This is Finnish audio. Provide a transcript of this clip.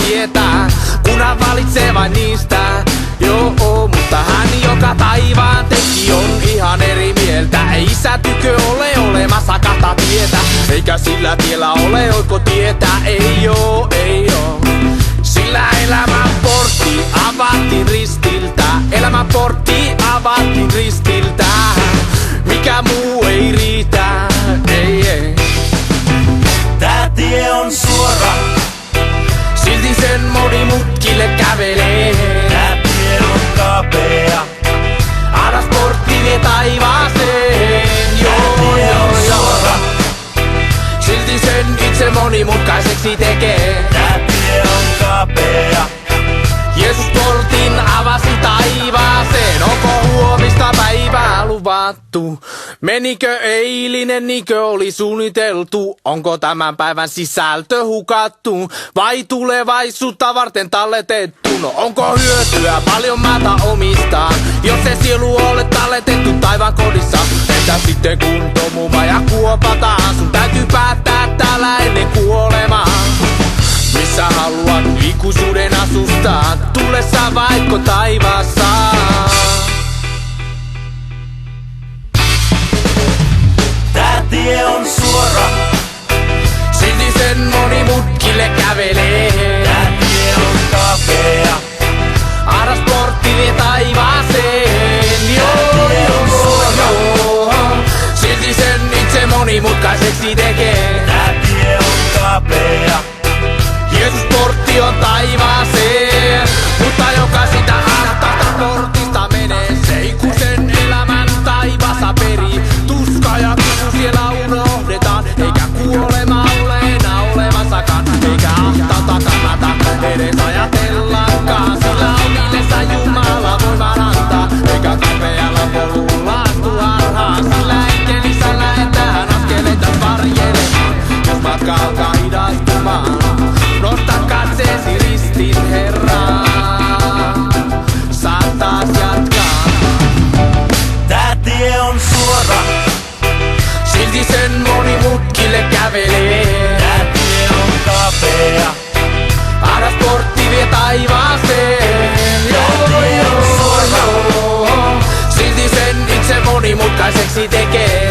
tietää, kun hän valitsee vain niistä. Joo, mutta hän joka taivaan teki on ihan eri mieltä. Ei isä tykö ole olemassa kahta tietä, eikä sillä tiellä ole oiko tietä. Ei oo, ei oo. Sillä elämän portti avattiin ristiltä. Elämän portti avattiin ristiltä. Mikä muu ei riitä, ei. Tää tie on suora, silti sen moni mutkille kävelee. tää tie on kapea. Aras portti vie taivaaseen. Joo, joo, joo. Silti sen itse monimutkaiseksi tekee. Tää tie on kapea. Jeesus portin avasi taivaaseen. Onko huomista päivää luvattu? Menikö eilinen niinkö oli suunniteltu? Onko tämän päivän sisältö hukattu? Vai tulevaisuutta varten talletettu? No onko hyötyä paljon maata omistaa, jos se sielu ole talletettu taivaan kodissa? Entä sitten kun tomuma ja kuopataan? Sun täytyy päättää täällä ennen kuolemaa. Missä haluat ikuisuuden asustaa, tullessa vaikka taivaassa? Tää tie on suora, Silti sen moni mutkille kävelee. tää tie on kapea. Aras portti vie taivaaseen. Joo, joo, joo. Silti sen itse monimutkaiseksi tekee. Tää tie on kapea. Jeesus portti on taivaaseen, mutta joka sitä ahtaasta portista menee, se ikuisen elämän taivaassa perii. Tuska ja kipu siellä unohdetaan, eikä kuolema ole enää olemassakaan, eikä ahtauta kannata edes ajatellakaan, sillä omillessa Jumala voimaan antaa, eikä kapealla polulla astu harhaan, sillä enkelissä lähetään askeleita varjelemaan, jos matka alkaa hidastumaan. Nosta katseesi ristin Herraan, saat taas jatkaa. Tää tie on suora, Silti sen moni mutkille kävelee. tää tie on kapea. Aras portti vie taivaaseen. Joo, joo, joo. Silti sen itse monimutkaiseksi tekee.